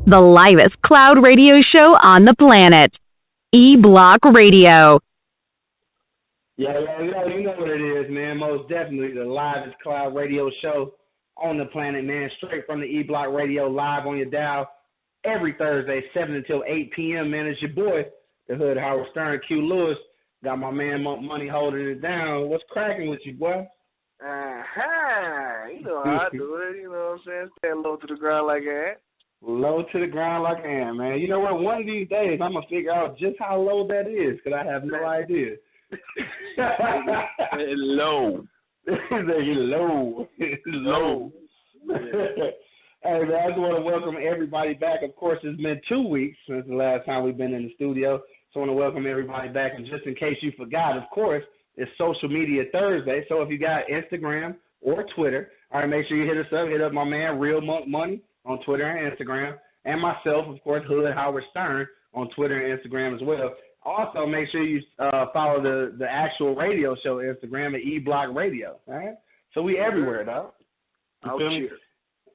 the livest cloud radio show on the planet. E-Block Radio. Yeah, you know what it is, man. Most definitely the livest cloud radio show on the planet, man. Straight from the E-Block Radio, live on your dial every Thursday, 7 until 8 p.m., man. It's your boy, the Hood Howard Stern, Q Lewis. Got my man Monk Money holding it down. What's cracking with you, boy? You know how I do it, you know what I'm saying? Stand low to the ground like an ant. Low to the ground like an ant, man. You know what? One of these days, I'm going to figure out just how low that is, because I have no idea. Low. Low. Hey, man, I just want to welcome everybody back. Of course, it's been 2 weeks since the last time we've been in the studio, so I want to welcome everybody back. And just in case you forgot, of course, it's Social Media Thursday, so if you got Instagram or Twitter, all right, make sure you hit us up. Hit up my man, Real Monk Money, on Twitter and Instagram, and myself, of course, Hood Howard Stern, on Twitter and Instagram as well. Also, make sure you follow the actual radio show Instagram at E-Block Radio, all right? So we everywhere, dog. Oh, cheers.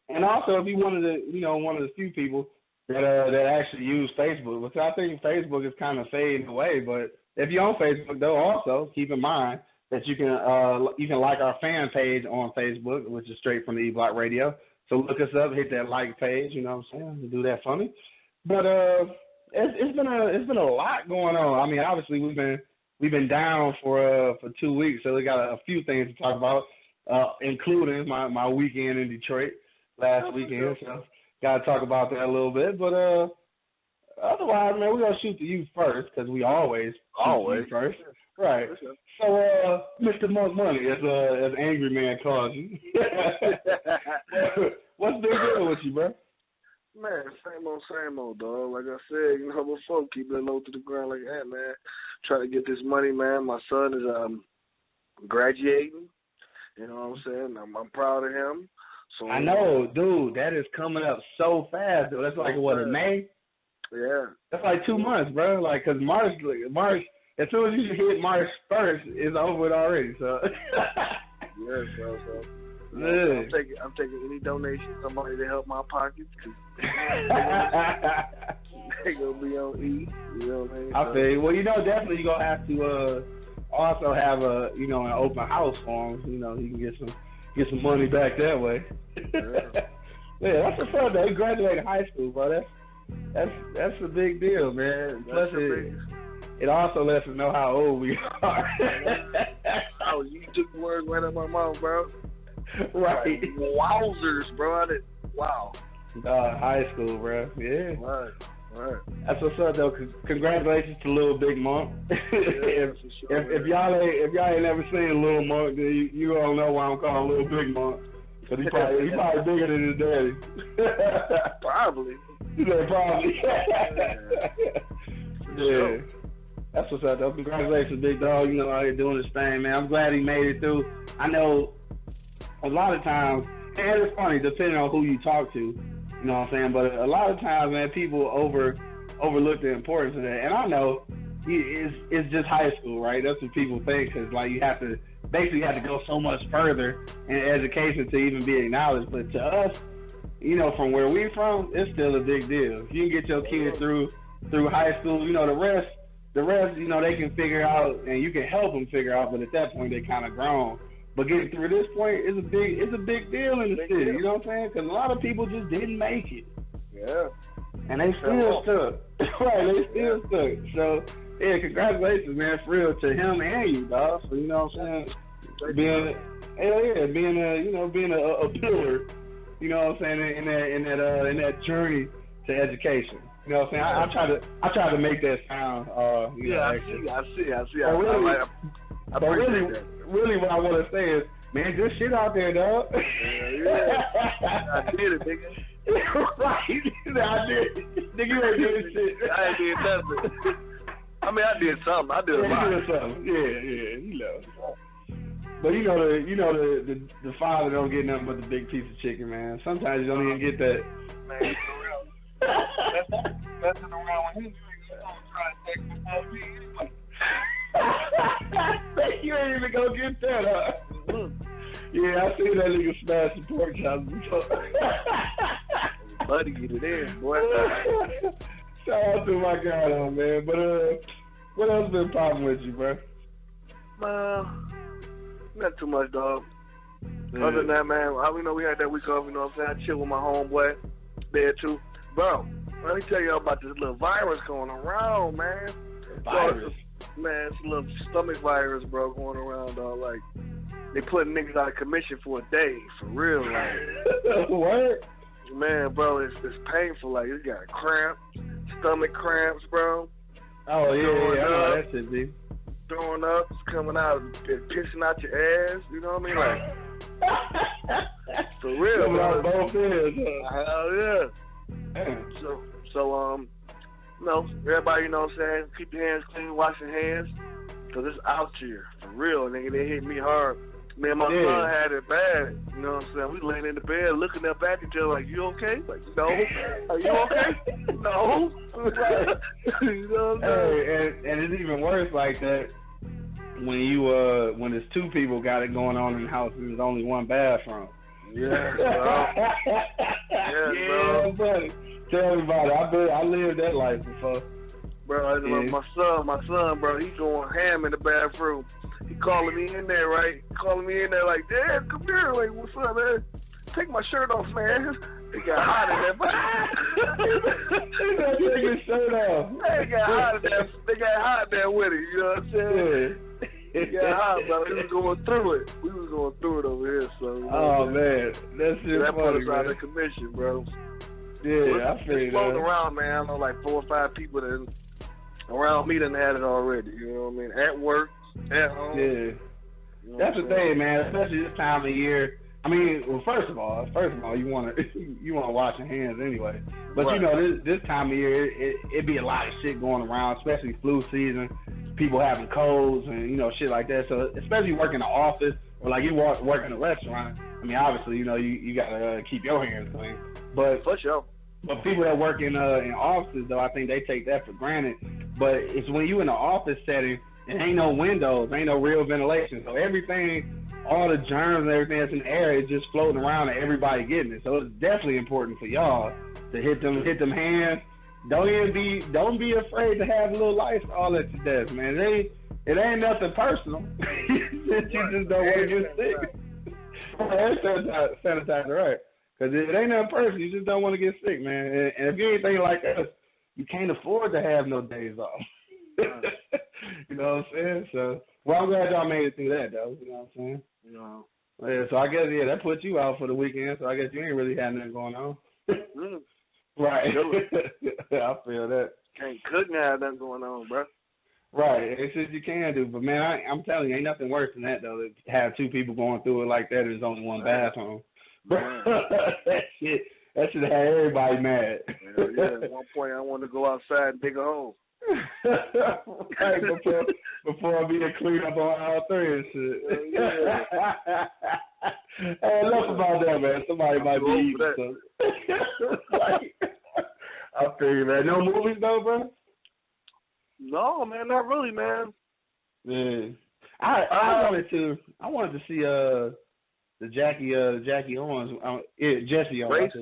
And also, if you one of the few people that actually use Facebook, which I think Facebook is kind of fading away, but if you're on Facebook, though, also keep in mind that you can like our fan page on Facebook, which is straight from the E-Block Radio. So look us up, hit that like page, you know what I'm saying? Do that for me. But it's been a lot going on. I mean, obviously we've been down for 2 weeks, so we got a few things to talk about, including my weekend in Detroit last weekend. So got to talk about that a little bit. But otherwise, man, we're gonna shoot to you first because we always shoot to you first. Right. So, Mr. Monk Money, as Angry Man calls you, what's been good with you, bro? Man, same old, dog. Like I said, you know, before, keeping it low to the ground like that, man. Trying to get this money, man. My son is graduating. You know what I'm saying? I'm proud of him. So I know, dude. That is coming up so fast, dude. That's like, what, in May? Yeah. That's like 2 months, bro. Like, because March, as soon as you hit March 1st, it's over with already. So. Yeah, so. I'm taking any donation, somebody to help my pockets, because they gonna be on E. You know what I mean? I feel you. Well, you know, definitely you're gonna have to also have an open house for him. You know, he can get some money back that way. Yeah, that's a fun though. He graduated high school, bro. That's a big deal, man. Plus it also lets us know how old we are. Oh, you took the words right out of my mouth, bro. Right. Wowzers, bro. Wow. High school, bro. Yeah. Right. That's what's up, though. Congratulations to Lil Big Monk. If y'all ain't never seen Lil Monk, then you all know why I'm calling Lil Big Monk. Cause he probably bigger than his daddy. Probably. Yeah, probably. Yeah. That's what's up, though. Congratulations, big dog. You know, out here doing this thing, man. I'm glad he made it through. I know a lot of times, and it's funny, depending on who you talk to, you know what I'm saying? But a lot of times, man, people overlook the importance of that. And I know it's just high school, right? That's what people think, because, like, you have to go so much further in education to even be acknowledged. But to us, you know, from where we're from, it's still a big deal. If you can get your kids through high school, you know, the rest, you know, they can figure out, and you can help them figure out. But at that point, they kind of grown. But getting through this point is a big deal in the city. You know what I'm saying? Because a lot of people just didn't make it. Yeah. And they still stuck. Right? They still stuck. So yeah, congratulations, man, for real, to him and you, dog. So you know what I'm saying? Being a pillar. You know what I'm saying? In that journey to education. You know what I'm saying? I try to make that sound. I see. Really, what I want to say is, man, good shit out there, dog. Yeah. I did it, nigga. Right. I did. Nigga, you ain't doing shit. I ain't did nothing. I mean, I did something. I did a lot. You did something. Yeah, you know. But you know the father don't get nothing but the big piece of chicken, man. Sometimes you don't even get that. Man, messing around with him, you gonna try to take me for me anyway. You ain't even gonna get that, huh? Yeah, I seen that nigga smash the pork chops before. Buddy, get it in, boy. Shout out to my guy, though, man. But what else been popping with you, bro? Not too much, dog. Yeah. Other than that, man, we had that week off, you know what I'm saying? I chill with my homeboy there, too. Bro, let me tell y'all about this little virus going around, man. Virus? Man, it's a little stomach virus, bro, going around, dog. Like, they putting niggas out of commission for a day, for real, like. What? Man, bro, it's painful. Like, you got cramp, stomach cramps, bro. Oh, yeah, I know that shit, B. Throwing up, it's coming out, pissing out your ass, you know what I mean? Like, for real, bro. Both ends, huh? Hell yeah. So, you know, everybody, you know what I'm saying, keep your hands clean, wash your hands, because it's out here, for real, nigga. They hit me hard. Me and my son had it bad, you know what I'm saying? We laying in the bed looking up at each other like, you okay? Like, no. Are you okay? No. You know what I'm saying? Hey, and it's even worse like that when you when there's two people got it going on in the house and there's only one bathroom. Yeah, bro. Yeah, buddy. Tell me about it. I lived that life before. Bro, my son, bro, he going ham in the bathroom. He calling me in there, right? Calling me in there like, Dad, come here. Like, what's up, man? Take my shirt off, man. He got hot in there. Take your shirt off. They got hot in there with it, you know what I'm saying? Yeah. He got hot, bro. We was going through it. We was going through it over here, so. You know oh, man. That's just that funny, put us out man. of commission, bro. Yeah, I feel that. Floating around, man. I know like 4 or 5 people that around me done had it already, you know what I mean? At work, at home. Yeah. You know that's the thing, man. Especially this time of year. I mean, well, first of all, you want to wash your hands anyway. But right. You know, this time of year, it be a lot of shit going around, especially flu season. People having colds and you know shit like that. So especially working in the office or like you work in a restaurant. I mean, obviously, you know, you gotta keep your hands clean. But for sure. But people that work in offices, though, I think they take that for granted. But it's when you in an office setting, and ain't no windows, ain't no real ventilation. So everything, all the germs and everything that's in the air is just floating around and everybody getting it. So it's definitely important for y'all to hit them hands. Don't be afraid to have a little Lysol at your desk, man. It ain't nothing personal. You just don't want to get sick. Sanitizer, right? Because it ain't nothing personal. You just don't want to get sick, man. And if you're anything like us, you can't afford to have no days off. You know what I'm saying? So, well, I'm glad y'all made it through that, though. You know what I'm saying? No. Yeah, so I guess, that put you out for the weekend, so I guess you ain't really had nothing going on. Right. I feel that. Can't cook now, have nothing going on, bro. Right. It's just you can do. But, man, I'm telling you, ain't nothing worse than that, though, to have 2 people going through it like that and there's only one bathroom. that shit have everybody mad. Yeah, at one point I wanted to go outside and dig a hole. Right, before I be to clean up on all 3 and shit. Hey, enough about that, man. Somebody might be eating something. Like, I feel you, man. No movies though, bro? No, man, not really, man. Yeah. I wanted to see the Jackie Owens, Jesse Owens.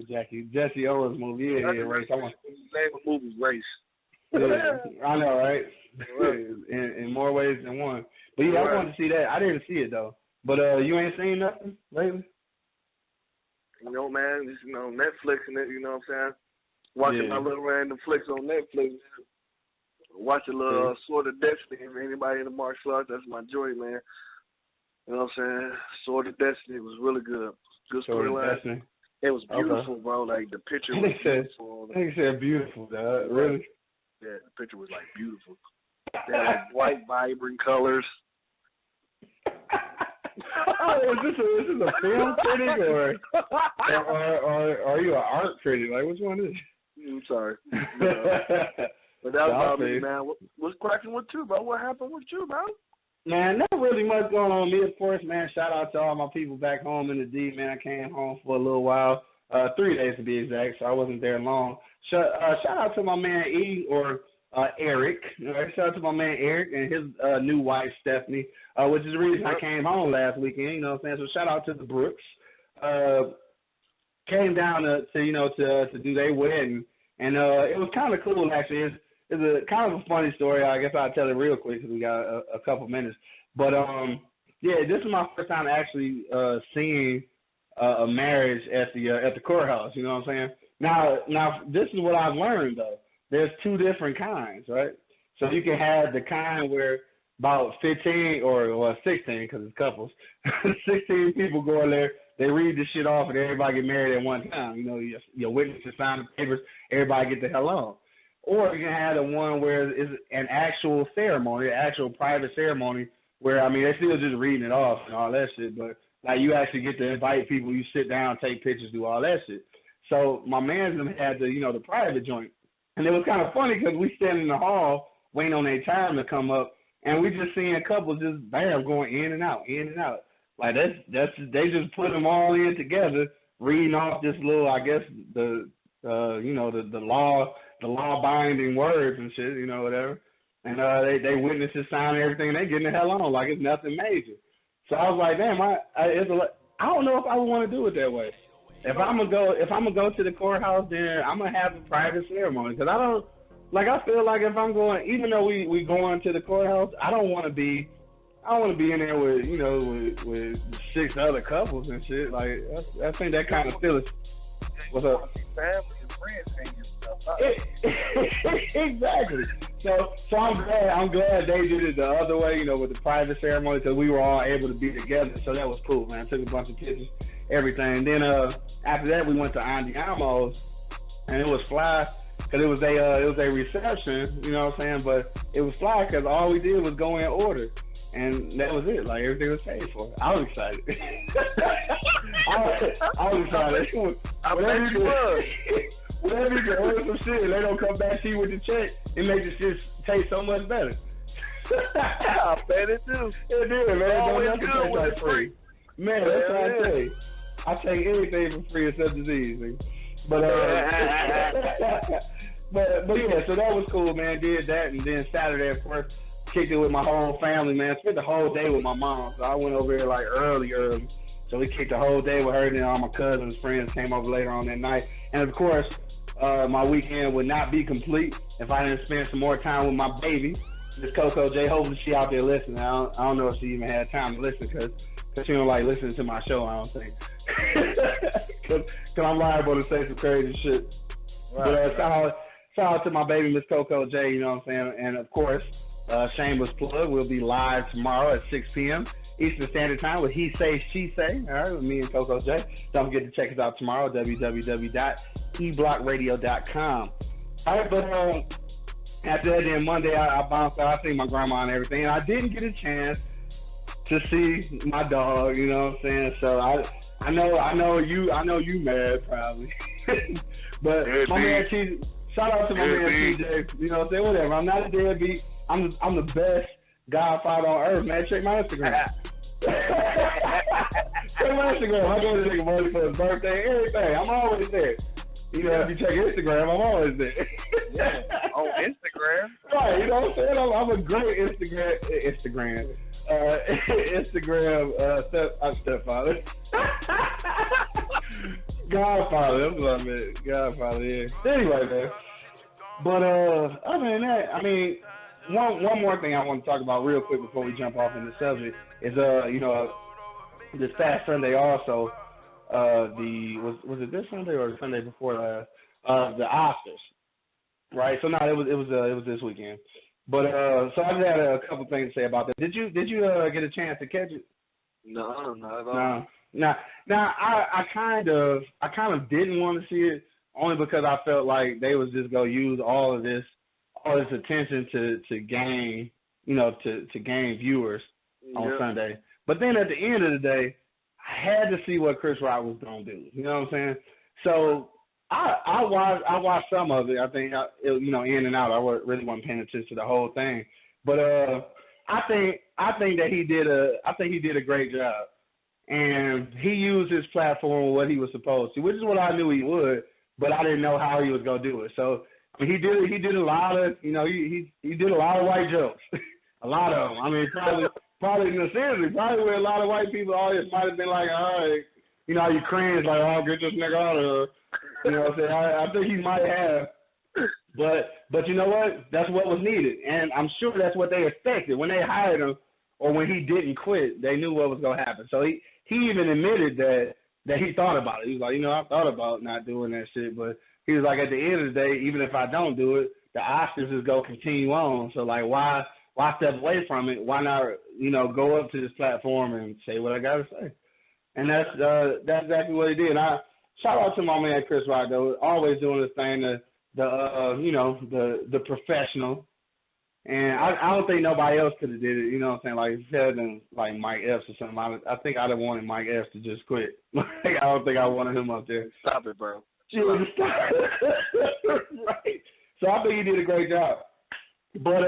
Jesse Owens movie. Yeah, Race. The name of the movie Race. Yeah, I know, right? in more ways than one. But yeah, I wanted to see that. I didn't see it though. But you ain't seen nothing lately? You know, man, just Netflix and it. You know what I'm saying? Watching my little random flicks on Netflix. Watch a little Sword of Destiny. For anybody in the martial arts, that's my joy, man. You know what I'm saying? Sword of Destiny was really good. Good storyline. It was beautiful, bro. Like the picture was beautiful. I think said beautiful, dog. Really? Yeah, the picture was like beautiful. They had like white, vibrant colors. Is this a film critic or are you an art critic? Like, which one is it? I'm sorry. But that was about me, man. What's cracking with you, bro? What happened with you, bro? Man, not really much going on with me, of course, man. Shout out to all my people back home in the D, man. I came home for a little while, 3 days to be exact, so I wasn't there long. Shout out to my man Eric. Shout out to my man Eric and his new wife, Stephanie, which is the reason I came home last weekend, you know what I'm saying? So shout out to the Brooks. came down to do their wedding, and it was kind of cool actually. It's a kind of a funny story. I guess I'll tell it real quick because we got a couple minutes. But yeah, this is my first time actually seeing a marriage at the courthouse. You know what I'm saying? Now this is what I've learned though. There's two different kinds, right? So you can have the kind where about 15 or 16 because it's couples, 16 people go in there. They read the shit off and everybody get married at one time. You know, your witnesses sign the papers, everybody get the hell on. Or you can have the one where it's an actual ceremony, an actual private ceremony where, I mean, they're still just reading it off and all that shit, but like you actually get to invite people, you sit down, take pictures, do all that shit. So my man's had the private joint. And it was kind of funny because we stand in the hall waiting on their time to come up, and we just seeing couples just, bam, going in and out, in and out. Like that's they just put them all in together, reading off this little, I guess the law binding words and shit, you know, whatever. And they witnesses signing everything, and they getting the hell on like it's nothing major. So I was like, damn, I don't know if I would want to do it that way. If I'm gonna go to the courthouse, then I'm gonna have a private ceremony because I feel like if I'm going, even though we going to the courthouse, I don't want to be in there with 6 other couples and shit. Like I think that kind of still is. What's up? Family and friends hanging stuff. Exactly. So I'm glad they did it the other way, with the private ceremony, because we were all able to be together. So that was cool, man. Took a bunch of pictures, everything. Then after that, we went to Andiamo's, and it was fly. Because it was a reception, you know what I'm saying? But it was fly because all we did was go in order. And that was it. Like, everything was paid for. I was excited. I was excited. I bet you was. Whatever you can order some shit, they don't come back to you with the check, it makes the shit taste so much better. I bet it do. It did, man. Always Don't good when it's free. Man, that's what I tell you. I take anything for free except disease, nigga. But but yeah, so that was cool, man. Did that, and then Saturday, of course, kicked it with my whole family, man. Spent the whole day with my mom, so I went over there like early. So we kicked the whole day with her, and then all my cousins, friends came over later on that night. And of course, my weekend would not be complete if I didn't spend some more time with my baby, Miss Coco J. Hopefully she out there listening. I don't know if she even had time to listen because she don't like listening to my show, I don't think. Because I'm liable to say some crazy shit. Right, but shout out to my baby, Miss Coco J, you know what I'm saying? And of course, shameless plug, we'll be live tomorrow at 6 p.m. Eastern Standard Time with He Say, She Say, all right, with me and Coco J. Don't forget to check us out tomorrow, www.eblockradio.com. All right, but after that, then Monday, I bounced out. I seen my grandma and everything, and I didn't get a chance to see my dog, you know what I'm saying? So I know you mad probably. But my man TJ, shout out to my man TJ, you know what I'm saying? Whatever. I'm not a deadbeat. I'm the best godfather on earth, man. Check my Instagram. Check my Instagram. I go to nigga money for his birthday, everything. I'm always there. You know, if you check Instagram, I'm always there. Yeah, on Instagram. Right, you know what I'm saying? I'm a great Instagram stepfather. Godfather, that's what I meant. Godfather, yeah. Anyway, man. But other than that, I mean, one more thing I want to talk about real quick before we jump off in the subject is this past Sunday also, was it this Sunday or the Sunday before last? The Oscars, right? So no, it was this weekend. But so I just had a couple things to say about that. Did you get a chance to catch it? No, not at all. No. Now I kind of didn't want to see it only because I felt like they was just gonna use all this attention to gain, to gain viewers on Sunday. But then at the end of the day, I had to see what Chris Rock was gonna do. You know what I'm saying? So I watched some of it. I think in and out. I really wasn't paying attention to the whole thing. But I think that he did a great job, and he used his platform what he was supposed to, which is what I knew he would. But I didn't know how he was gonna do it. So I mean, he did a lot of he did a lot of white jokes, a lot of them. I mean, probably seriously, probably where a lot of white people audience might have been like, all right, you know how you cringe like, oh, get this nigga out of here. You know what I'm saying? I think he might have. But you know what? That's what was needed. And I'm sure that's what they expected. When they hired him or when he didn't quit, they knew what was going to happen. So he even admitted that he thought about it. He was like, you know, I thought about not doing that shit. But he was like, at the end of the day, even if I don't do it, the Oscars is going to continue on. So, like, why step away from it? Why not, you know, go up to this platform and say what I got to say? And that's exactly what he did. And I shout out to my man Chris Rock, though, always doing this thing, the professional. And I don't think nobody else could have did it, you know what I'm saying? Like, better than, like, Mike Epps or something. I think I'd have wanted Mike Epps to just quit. Like, I don't think I wanted him up there. Stop it, bro. Right. So I think he did a great job. But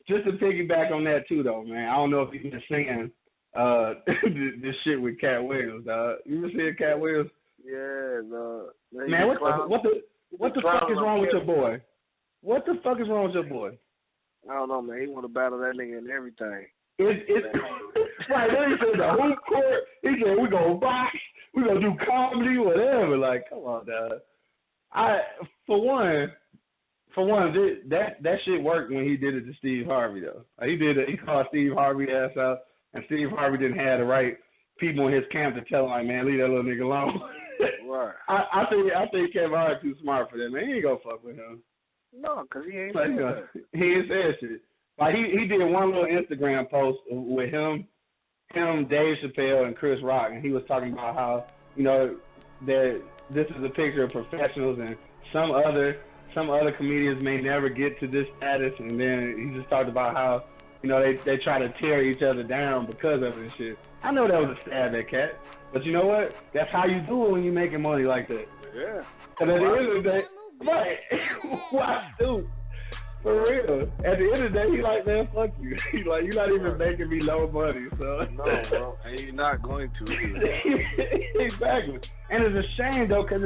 just to piggyback on that, too, though, man, I don't know if you've been seeing this shit with Cat Williams, dog. You ever seen Cat Williams? Yeah, no. Man, what the fuck is wrong with your boy? What the fuck is wrong with your boy? I don't know, man. He want to battle that nigga and everything. It's right. Then he said the hoop court. He said we gonna box, we gonna do comedy, whatever. Like, come on, dog. For one, that shit worked when he did it to Steve Harvey though. Like, he called Steve Harvey ass out, and Steve Harvey didn't have the right people in his camp to tell him, like, man, leave that little nigga alone. Right. I think Kevin Hart too smart for that, man. He ain't gonna fuck with him. No, because he ain't like, he ain't said shit. Like, he did one little Instagram post with him, Dave Chappelle, and Chris Rock, and he was talking about how, you know, that this is a picture of professionals and some other comedians may never get to this status, and then he just talked about how, you know, they try to tear each other down because of this shit. I know that was a stab at Cat, but you know what? That's how you do it when you're making money like that. Yeah. And at the end of the day, right? Why, dude? For real. At the end of the day, he like, man, fuck you. He like, you're not even making me no money, so. No, bro, and you're not going to. Exactly. And it's a shame though, cause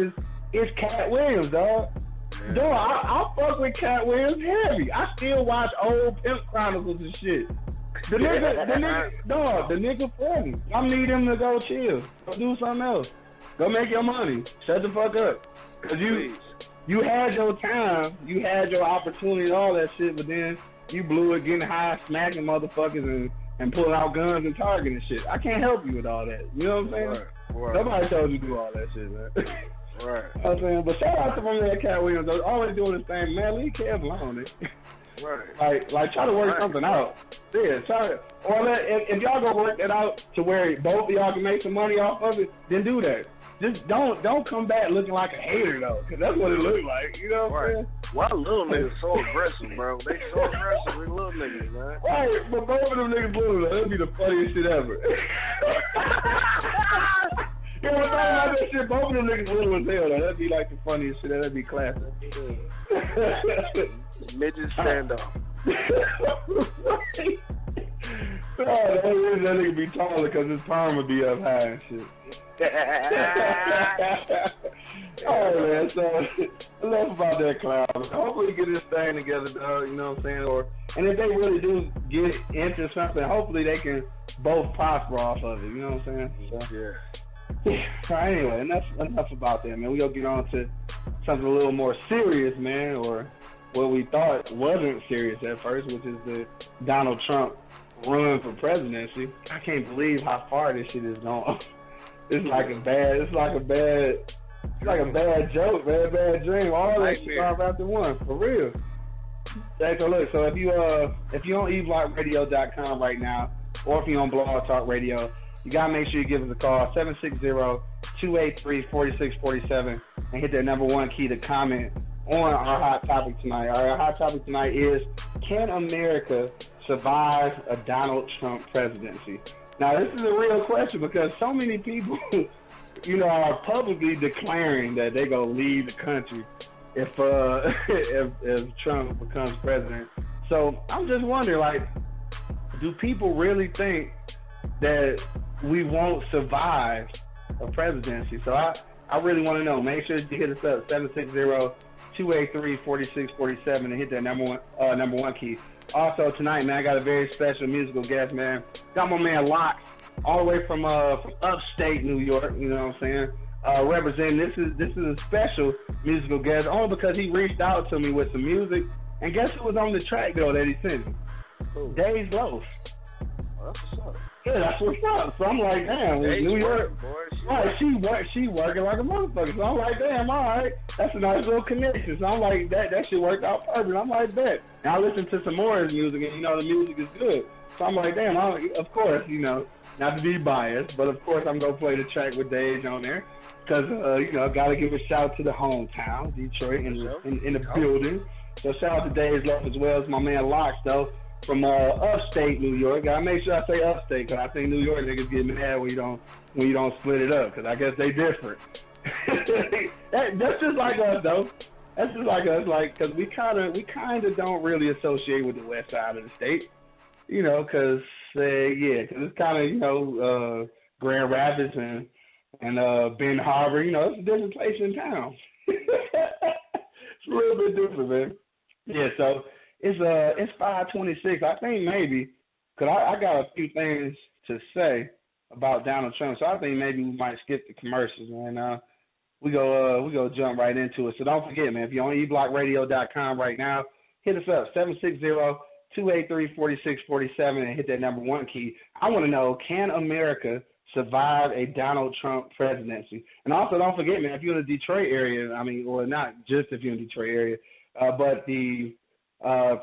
it's Cat Williams, dog. Yeah. Dude, I fuck with Cat Williams heavy. I still watch old Pimp Chronicles and shit. The nigga funny. I need him to go chill. Go do something else. Go make your money. Shut the fuck up. Cause you had your time, you had your opportunity and all that shit, but then you blew it getting high, smacking motherfuckers and pulling out guns and targeting shit. I can't help you with all that. You know what I'm saying? Right. Nobody told you to do all that shit, man. Right. You know what I'm saying? But shout out to my man Cat Williams. Always doing this thing, man. Leave Kev alone. Right. Like try to work something out. Yeah, if y'all gonna work that out to where both of y'all can make some money off of it, then do that. Just don't come back looking like a hater though, cause that's what it looked like. You know what I'm saying? Why little niggas so aggressive, bro? They so aggressive with little niggas, man. Right, but both of them niggas blue. That'd be the funniest shit ever. You know, talking about that shit, both of them niggas little as hell though. That'd be like the funniest shit. That'd be classic. Midget stand up. Oh, the only reason that nigga be taller because his palm would be up high and shit. Alright, man, so enough about that clown. Hopefully get this thing together, dog, you know what I'm saying? And if they really do get into something, hopefully they can both prosper off of it, you know what I'm saying? So, yeah. So anyway, enough about that, man. We gonna get on to something a little more serious, man, or what we thought wasn't serious at first, which is the Donald Trump run for presidency. I can't believe how far this shit is going. It's like a bad joke, man, bad dream. All that shit off after one, for real. So look, so if you're on eblockradio.com right now, or if you're on Blog Talk Radio, you gotta make sure you give us a call, 760-283-4647, and hit that number one key to comment on our hot topic tonight. Our hot topic tonight is, can America survive a Donald Trump presidency? Now, this is a real question because so many people, you know, are publicly declaring that they're going to leave the country if Trump becomes president. So I'm just wondering, like, do people really think that we won't survive a presidency? So I really want to know. Make sure you hit us up, 760-283-4647, and hit that number one key. Also, tonight, man, I got a very special musical guest, man. Got my man Locks all the way from upstate New York. You know what I'm saying? Representing this is a special musical guest only because he reached out to me with some music, and guess who was on the track though that he sent me? Days Loaf. Oh, that's what's up. Yeah, that's what's up. So I'm like, damn, New York. Right, she working like a motherfucker. So I'm like, damn, all right, that's a nice little connection. So I'm like, that shit worked out perfect. I'm like, bet. And I listened to some more of his music, and the music is good. So I'm like, damn, of course, not to be biased, but of course I'm gonna play the track with Dage on there. Because, gotta give a shout out to the hometown, Detroit, in the building. So shout out to Dave's Love as well as my man Locks, though, from upstate New York. Gotta make sure I say upstate, because I think New York niggas get mad when you don't split it up, because I guess they different. That's just like us, though. That's just like us, because we kind of don't really associate with the west side of the state, because it's kind of, Grand Rapids and Ben Harbor, it's a different place in town. It's a little bit different, man. Yeah, so it's 5:26. I think maybe, because I got a few things to say about Donald Trump, so I think maybe we might skip the commercials, man. We go jump right into it. So don't forget, man, if you're on eblockradio.com right now, hit us up, 760-283-4647, and hit that number 1 key. I want to know, can America survive a Donald Trump presidency? And also, don't forget, man, if you're in the Detroit area, or not just if you're in the Detroit area, but the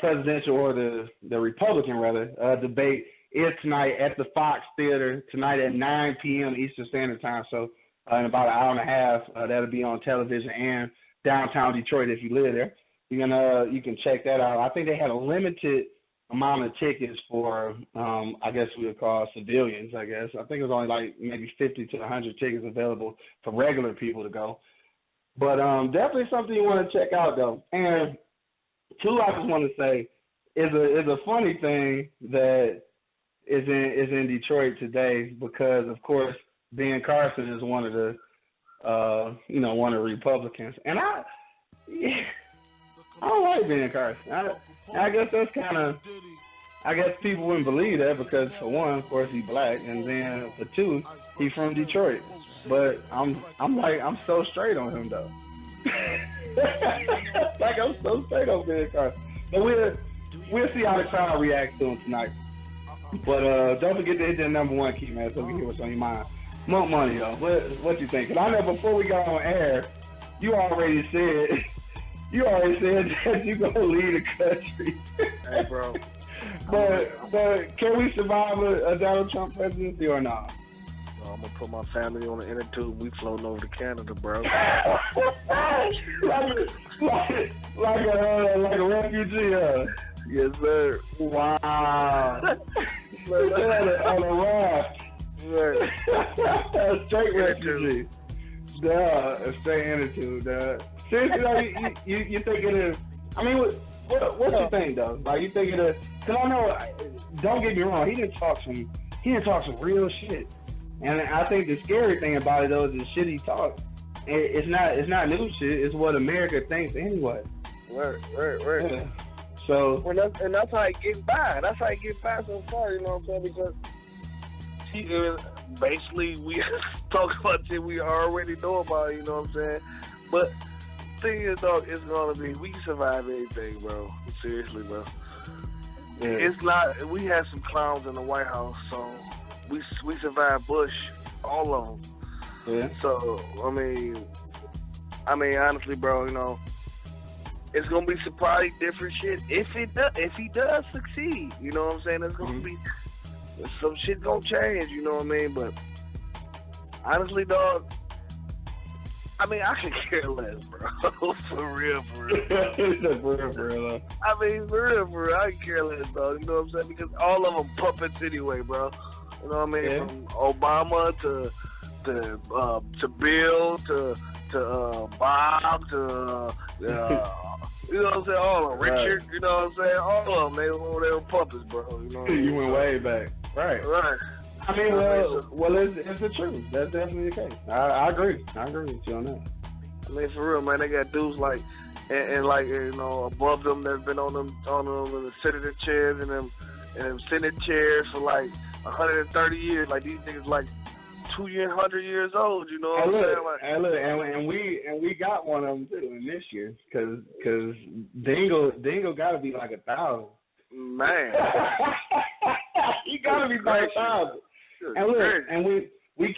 presidential or the Republican, rather, debate is tonight at the Fox Theater, tonight at 9 p.m. Eastern Standard Time. So in about an hour and a half, that'll be on television and downtown Detroit if you live there. You can check that out. I think they had a limited amount of tickets for, I guess we would call civilians, I guess. I think it was only like maybe 50 to 100 tickets available for regular people to go. But definitely something you want to check out, though. And two, I just want to say, is a funny thing that is in Detroit today because, of course, Ben Carson is one of the Republicans. And I don't like Ben Carson. I guess that's kind of, I guess people wouldn't believe that because for one, of course, he's black, and then for two, he's from Detroit. But I'm so straight on him though. Like I'm so straight on Ben Carson. But we'll see how the crowd reacts to him tonight. But don't forget to hit that number 1 key, man, so we can hear what's on your mind. Monk Money, though. What you think? 'Cause I know before we got on air, you already said that you gonna leave the country. Hey, bro. But can we survive a Donald Trump presidency or not? No, I'm gonna put my family on the inner tube. We floating over to Canada, bro. like a refugee, Yes, sir. Wow. on a raft. A straight refugee. Duh, a straight attitude, duh. Seriously, though, you think it is? I mean, what you think though? Like you think it is? Cause I know. Don't get me wrong. He didn't talk some real shit. And I think the scary thing about it though is the shit he talks. It's not new shit. It's what America thinks anyway. Right. Yeah. So. And that's how he gets by. That's how he gets by so far. You know what I'm saying? Because basically we talk about shit we already know about. You know what I'm saying? But thing is, dog, it's gonna be we can survive anything, bro. Seriously, bro. Yeah. It's not. We had some clowns in the White House, so we survived Bush, all of them. Yeah. So I mean, honestly, bro, it's gonna be some probably different shit if he does succeed. You know what I'm saying? It's gonna be some shit gonna change. You know what I mean? But honestly, dog. I mean, I can care less, bro. For real. For real. I mean, for real. I can care less, dog. You know what I'm saying? Because all of them puppets anyway, bro. You know what I mean? Yeah. From Obama to Bill to Bob to you know what I'm saying? All of them. Richard. Right. You know what I'm saying? All of them. They were puppets, bro. You know what I mean? You went way back. Right. I mean, well, it's the truth. That's definitely the case. I agree. I agree with you on that. I mean, for real, man. They got dudes like, and like, above them that's been on them in the senator chairs and them Senate chairs for like 130 years. Like these niggas like 200 years old. You know what I'm saying? Like, and we got one of them too in this year, cause Dingo gotta be like 1,000. Man, he gotta be like 1,000. And look, and we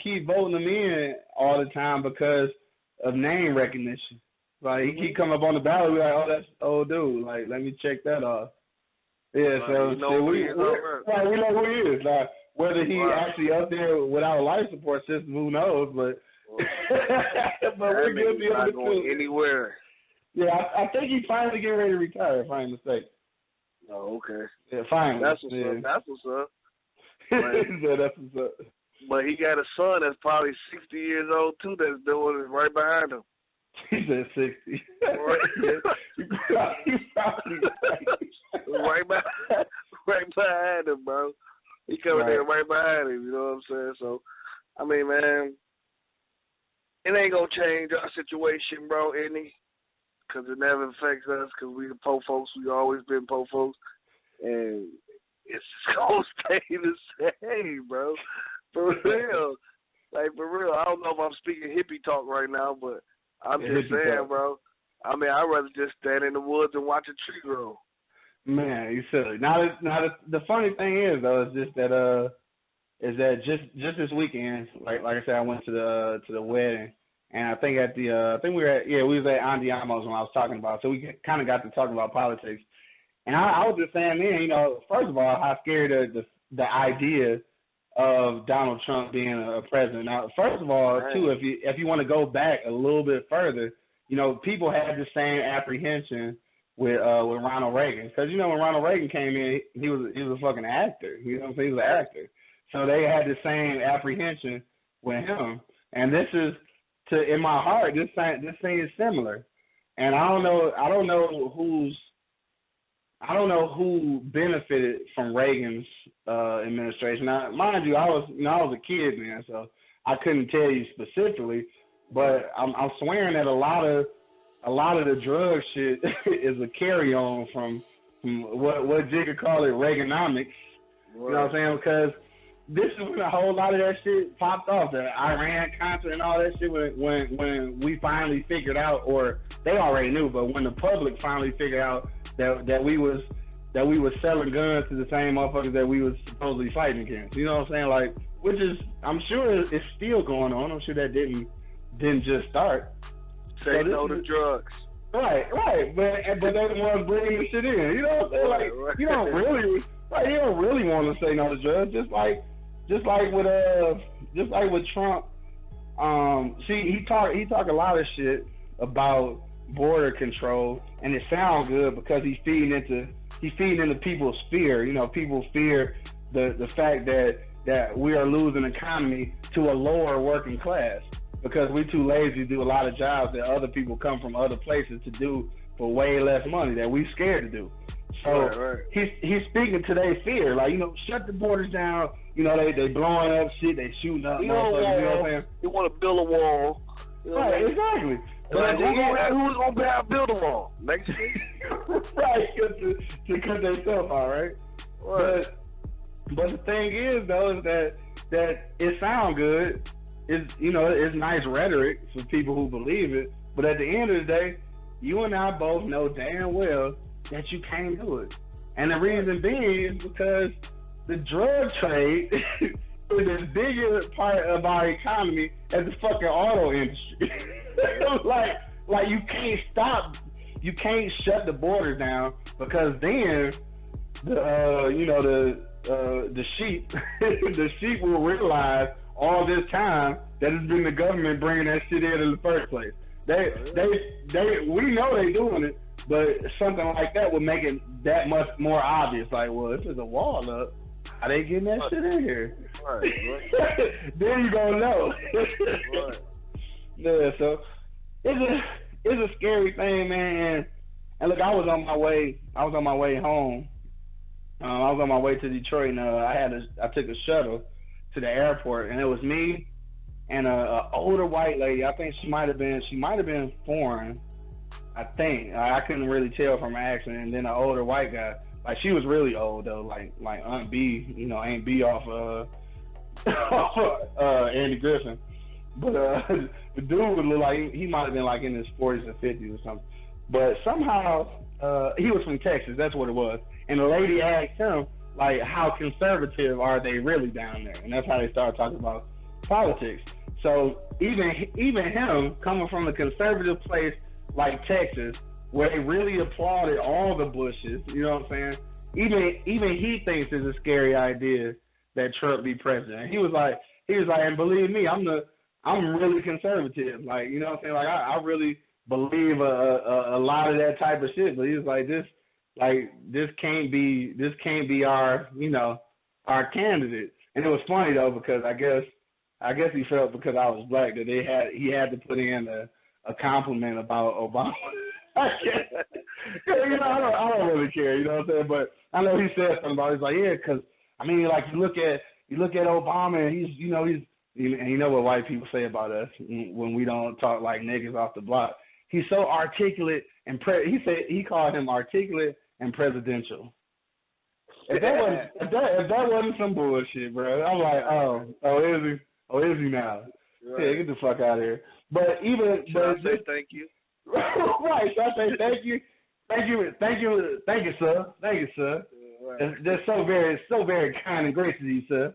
keep voting him in all the time because of name recognition. Like he keep coming up on the ballot, we're like, oh, that's old dude. Like, let me check that off. Yeah, so we know who he is. We know who he is. Like, whether he actually up there without a life support system, who knows? But we're guilty of it too. Anywhere. Yeah, I think he's finally getting ready to retire, if I'm not mistaken. Oh, okay. Yeah, finally. That's what's up. That's what's up. Yeah, that's what's up. But he got a son that's probably 60 years old too. That's doing it right behind him. He said 60. Right behind him, bro. He coming there right behind him. You know what I'm saying? So, I mean, man, it ain't gonna change our situation, bro, any, because it never affects us. Because we the po folks. We always been po folks, and it's just gonna stay the same, bro. For real. Like, for real. I don't know if I'm speaking hippie talk right now, but I'm just saying, bro. I mean, I'd rather just stand in the woods and watch a tree grow. Man, you silly. Now the funny thing is though is just this weekend, like I said, I went to the wedding, and I think we was at Andiamo's when I was talking about, so we kind of got to talking about politics, and I was just saying, man, you know, first of all, how scary the idea of Donald Trump being a president. Now, first of all, too, if you want to go back a little bit further, you know, people had the same apprehension with Ronald Reagan, because you know when Ronald Reagan came in, he was a fucking actor. You know what I'm saying? He was an actor, so they had the same apprehension with him. And this is in my heart, this thing is similar. And I don't know who benefited from Reagan's administration. Now, mind you, I was a kid, man, so I couldn't tell you specifically, but I'm swearing that a lot of the drug shit is a carry on from what Jig could call it Reaganomics. You know what I'm saying? Because this is when a whole lot of that shit popped off, the Iran concert and all that shit, when we finally figured out, or they already knew, but when the public finally figured out that we was selling guns to the same motherfuckers that we was supposedly fighting against. You know what I'm saying? Like, which is, I'm sure it's still going on. I'm sure that didn't just start. Say no to drugs. Right. But they're the ones bringing the shit in. You know what I'm saying? Like, you don't really want to say no to drugs. Just like with Trump. He talk a lot of shit about border control, and it sounds good because he's feeding into people's fear. You know, people fear the fact that we are losing economy to a lower working class, because we're too lazy to do a lot of jobs that other people come from other places to do for way less money that we scared to do. So he's speaking to their fear, like, you know, shut the borders down. You know, they blowing up shit, they shooting up. You know what I'm saying? They want to build a wall. You know, right, exactly. But who's gonna build a wall? Next year, right? To cut themselves out, right? But the thing is, though, is that it sounds good. It's nice rhetoric for people who believe it. But at the end of the day, you and I both know damn well that you can't do it. And the reason being is because the drug trade is a bigger part of our economy as the fucking auto industry. like you can't shut the border down, because then the sheep will realize all this time that it's been the government bringing that shit in the first place. We know they doing it, but something like that would make it that much more obvious. Like, well, if there's a wall up, how they getting that shit in here? Right. Then you gonna know. Right. Yeah, so it's a scary thing, man. And look, I was on my way home. I was on my way to Detroit, and I took a shuttle to the airport, and it was me and a older white lady. I think she might have been foreign. I think I couldn't really tell from her accent, and then an older white guy. Like she was really old though, like Aunt B, Aunt B off Andy Griffin. But the dude would look like he might have been like in his 40s or 50s or something. But somehow he was from Texas. That's what it was. And the lady asked him, like, how conservative are they really down there? And that's how they started talking about politics. So even him coming from a conservative place like Texas, where they really applauded all the Bushes, you know what I'm saying? Even he thinks it's a scary idea that Trump be president. He was like, and believe me, I'm really conservative. Like, you know what I'm saying? Like, I really believe a lot of that type of shit. But he was like, this can't be our, our candidate. And it was funny though, because I guess he felt because I was black that he had to put in a compliment about Obama. I don't really care, you know what I'm saying? But I know he said something about it. He's like, yeah, because I mean, like you look at Obama, and he's and you know what white people say about us when we don't talk like niggas off the block. He's so articulate and he called him articulate and presidential. If that wasn't some bullshit, bro, I'm like, is he now? Right. Yeah, get the fuck out of here. But I say thank you. Right, so I say thank you, sir. Right. That's so very kind and gracious of you, sir.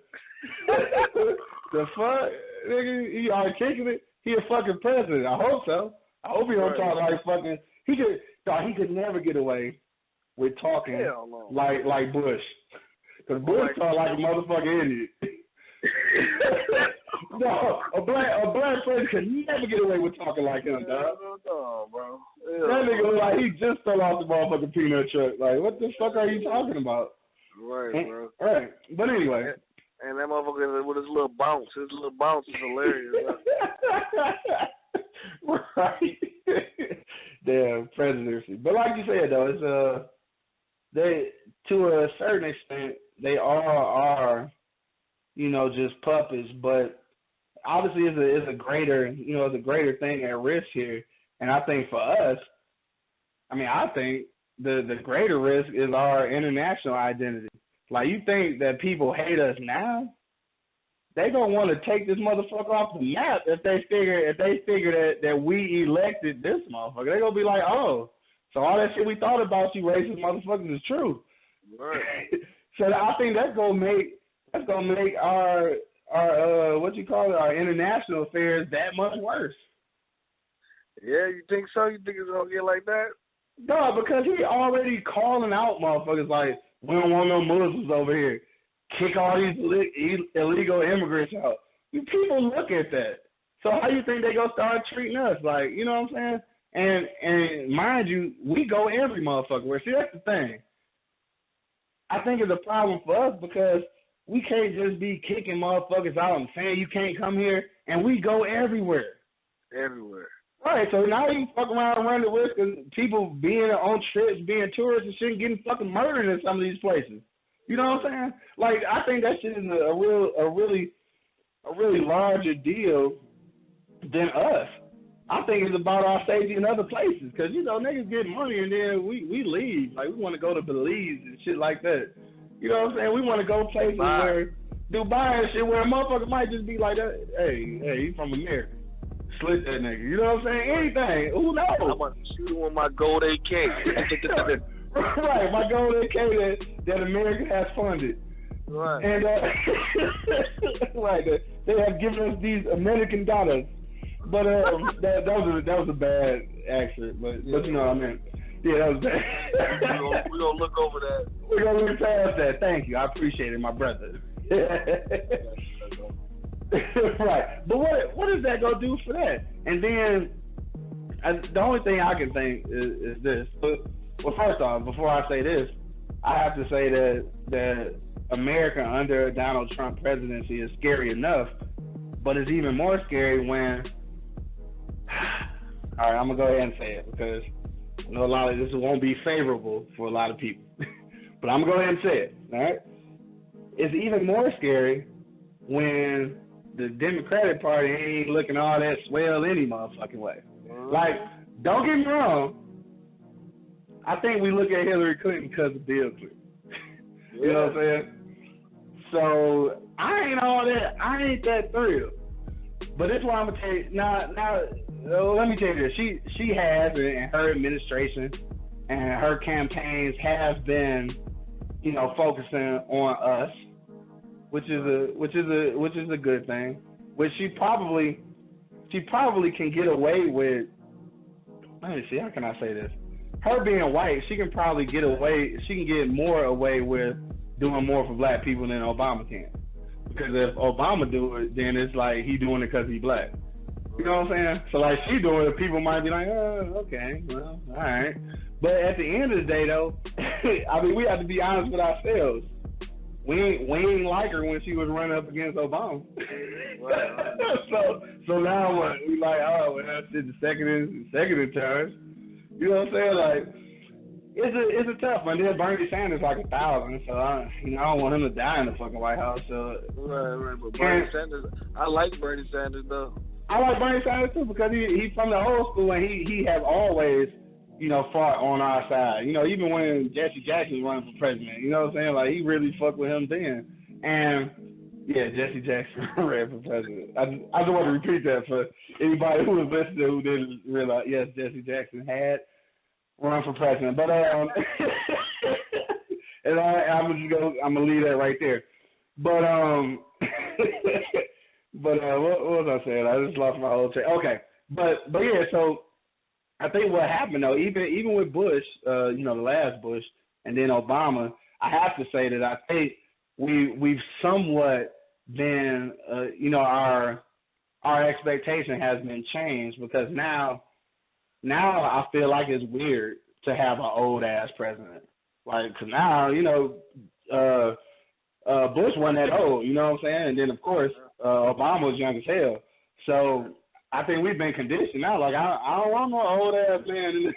The fuck, nigga, he articulate. He a fucking president. I hope so. I hope he don't talk like fucking. He could never get away with talking like Bush, because Bush talk like a motherfucking idiot. No, a black person could never get away with talking like him, dog. No, bro. That nigga look like he just fell off the motherfucking peanut truck. Like, what the fuck are you talking about? Right, bro. Right. But anyway. And that motherfucker with his little bounce. His little bounce is hilarious. Right. Damn, presidency. But like you said, though, it's they, to a certain extent, they all are, just puppets, but obviously it's a greater thing at risk here. And I think for us, I think the greater risk is our international identity. Like, you think that people hate us now? They gonna want to take this motherfucker off the map if they figure that we elected this motherfucker. They gonna be like, oh, so all that shit we thought about you racist motherfuckers is true. Right. So I think that's gonna make our our international affairs that much worse. Yeah, you think so? You think it's gonna get like that? No, because he already calling out motherfuckers like, we don't want no Muslims over here. Kick all these illegal immigrants out. People look at that. So how you think they gonna start treating us? Like, you know what I'm saying? And mind you, we go every motherfucker where. See, that's the thing. I think it's a problem for us because we can't just be kicking motherfuckers out and saying you can't come here, and we go everywhere. Everywhere. Right, so now you fuck around and run the risk of people being on trips, being tourists and shit, getting fucking murdered in some of these places. You know what I'm saying? Like, I think that shit is a really larger deal than us. I think it's about our safety in other places, because niggas get money and then we leave. Like, we want to go to Belize and shit like that. You know what I'm saying? We want to go places where Dubai and shit, where a motherfucker might just be like that. Hey, he's from America. Slit that nigga. You know what I'm saying? Anything. Who knows? I'm going to shoot him with my gold AK. Right, my gold AK that America has funded. Right. And they have given us these American dollars. But that was a bad accent. But you know what I mean. Yeah, that was bad. We're going to look over that. We're going to look past that. Thank you. I appreciate it, my brother. Right. But what is that going to do for that? And then the only thing I can think is this. Well, first off, before I say this, I have to say that America under Donald Trump presidency is scary enough, but it's even more scary when... All right, I'm going to go ahead and say it because I know a lot of this won't be favorable for a lot of people. But I'm going to go ahead and say it, all right? It's even more scary when the Democratic Party ain't looking all that swell any motherfucking way. Like, don't get me wrong. I think we look at Hillary Clinton because of Bill Clinton. You know what I'm saying? So I ain't that thrilled. But this is what I'm gonna tell you. Now, let me tell you this. She has, and her administration and her campaigns have been, focusing on us, which is a good thing. Which she probably can get away with. Let me see. How can I say this? Her being white, she can probably get away. She can get more away with doing more for black people than Obama can. Because if Obama do it, then it's like he doing it because he black. You know what I'm saying? So like she doing it, people might be like, oh, okay, well, all right. But at the end of the day, though, I mean, we have to be honest with ourselves. We ain't like her when she was running up against Obama. so now what? We like, oh, well, that's the second in charge. You know what I'm saying? Like, it's a tough one. Then Bernie Sanders like 1,000, so I don't want him to die in the fucking White House. So right. But Bernie Sanders, I like Bernie Sanders though. I like Bernie Sanders too because he's from the old school and he has always, fought on our side. Even when Jesse Jackson was running for president, you know what I'm saying? Like he really fucked with him then. And yeah, Jesse Jackson ran for president. I just want to repeat that for anybody who was listening who didn't realize. Yes, Jesse Jackson had run for president, but and I'm gonna leave that right there. But what was I saying? I just lost my whole train. Okay, but yeah, so I think what happened though, even with Bush, the last Bush, and then Obama, I have to say that I think we've somewhat been, our expectation has been changed because now I feel like it's weird to have an old ass president. Like, cause now, Bush wasn't that old, you know what I'm saying? And then of course, Obama was young as hell. So I think we've been conditioned now. Like, I don't want no old ass man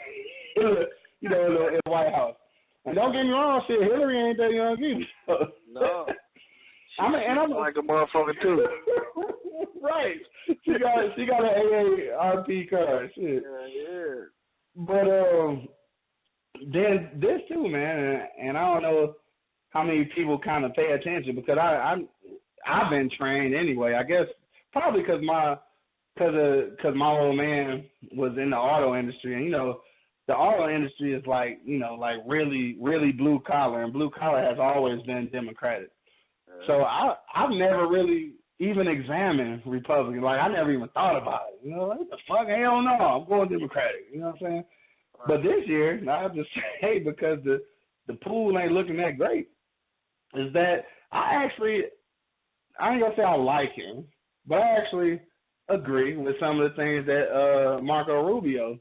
in the White House. And don't get me wrong, shit, Hillary ain't that young either. No. I'm like a motherfucker too. Right. She got an AARP card. Shit. Yeah. But then this too, man, and I don't know how many people kind of pay attention because I've been trained anyway. I guess probably because my old man was in the auto industry, and the auto industry is like really really blue collar, and blue collar has always been Democratic. So I've never really even examined Republican. Like I never even thought about it. What the fuck? Hell no, I'm going Democratic. You know what I'm saying? Right. But this year, I have to say because the pool ain't looking that great, is that I ain't gonna say I like him, but I actually agree with some of the things that Marco Rubio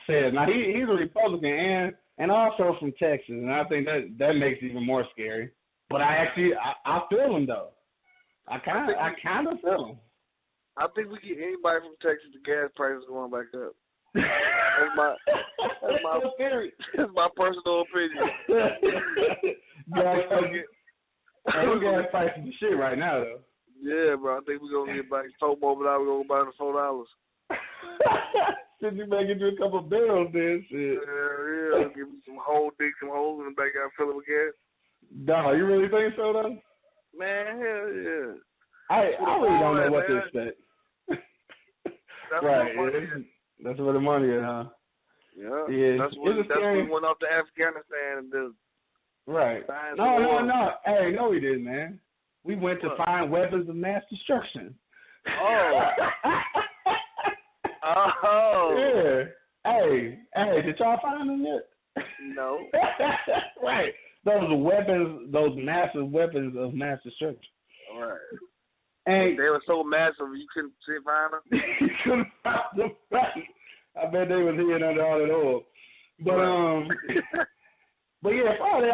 said. Now he's a Republican and also from Texas, and I think that makes it even more scary. But I feel him though. I kind of feel him. I think we get anybody from Texas, the gas prices going back up. That's my theory. That's my personal opinion. Gas prices the shit right now though. Yeah, bro. I think we're gonna get back so more, but we're gonna buy the $4. Should you make it to a couple of bills then? Shit. Yeah. Give me some holes in the back. I fill it with gas. No, you really think so though? Man, hell yeah. I really don't know what to expect. That's right. That's where the money is, huh? Yeah. That's what we went off to Afghanistan and did. Right. No. Hey, no, we didn't, man. We went to find weapons of mass destruction. Oh. Oh. Yeah. Hey, did y'all find them yet? No. Right. Those massive weapons of mass destruction. All right. And they were so massive you couldn't find them? You couldn't find them, right. I bet they was hidden under all that oil. But, but yeah, Friday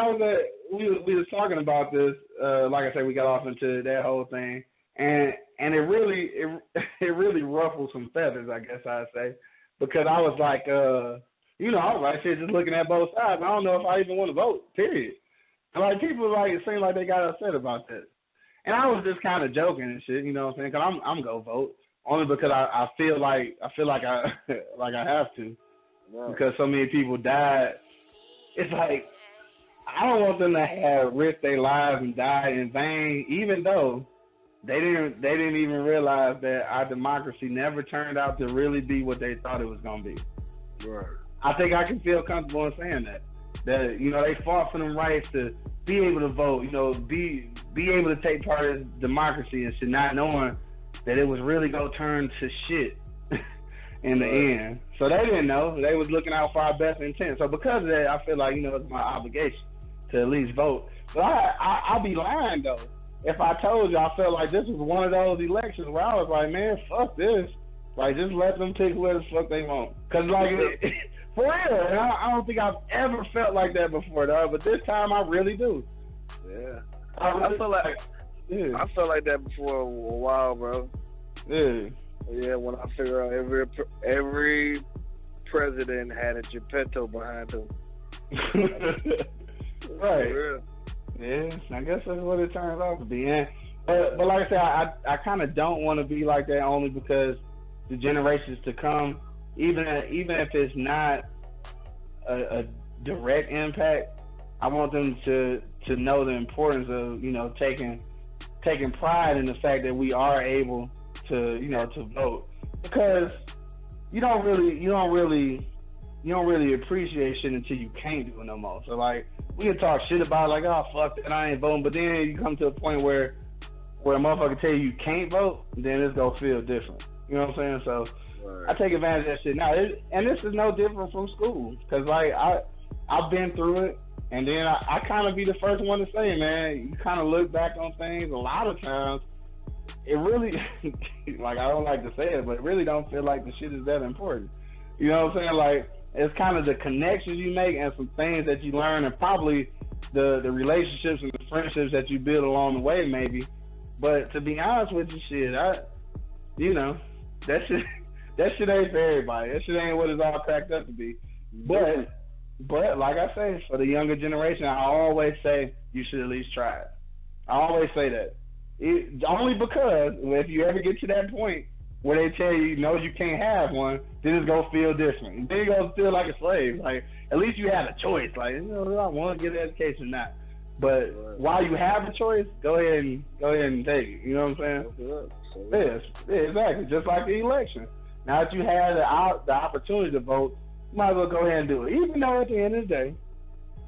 we was talking about this. Like I said, we got off into that whole thing. And it really ruffled some feathers, I guess I'd say. Because I was like, I was like, shit, just looking at both sides. I don't know if I even want to vote, period. And like, people it seemed like they got upset about that. And I was just kind of joking and shit, you know what I'm saying? Because I'm going to vote. Only because I feel like I have to. Wow. Because so many people died. It's like, I don't want them to have risked their lives and die in vain, even though they didn't even realize that our democracy never turned out to really be what they thought it was gonna be. Right. I think I can feel comfortable in saying that. That they fought for them rights to be able to vote, be able to take part in democracy and shit, not knowing that it was really gonna turn to shit in the end. So they didn't know. They was looking out for our best intent. So because of that, I feel like it's my obligation to at least vote. But I'll be lying though if I told you I felt like this was one of those elections where I was like, man, fuck this. Like, just let them pick where the fuck they want. Cause like, for real, and I don't think I've ever felt like that before, though. But this time, I really do. Yeah, I feel like I felt like that before a while, bro. Yeah. Yeah, when I figure out every president had a Geppetto behind him. Right. Yeah, I guess that's what it turns out to be. And, but like I said, I kind of don't want to be like that only because the generations to come, even if it's not a direct impact, I want them to know the importance of taking pride in the fact that we are able to vote, because you don't really appreciate shit until you can't do it no more. So like, we can talk shit about like, oh fuck that, I ain't voting, but then you come to a point where a motherfucker tell you can't vote, then it's gonna feel different. You know what I'm saying? So right. I take advantage of that shit now, and this is no different from school, because like I've been through it, and then I kind of be the first one to say, man, you kind of look back on things a lot of times. It really, like, I don't like to say it, but it really don't feel like the shit is that important. You know what I'm saying? Like, it's kind of the connections you make and some things that you learn, and probably the relationships and the friendships that you build along the way, maybe. But to be honest with you, shit, that shit ain't for everybody. That shit ain't what it's all cracked up to be. But like I say, for the younger generation, I always say you should at least try it. I always say that. Only because if you ever get to that point where they tell you, no, you can't have one, then it's going to feel different. Then you're going to feel like a slave. Like, at least you had a choice. Like, do I want to get an education or not? But while you have a choice, go ahead and take it. You know what I'm saying? Yeah, exactly. Just like the election. Now that you had the opportunity to vote, you might as well go ahead and do it. Even though at the end of the day,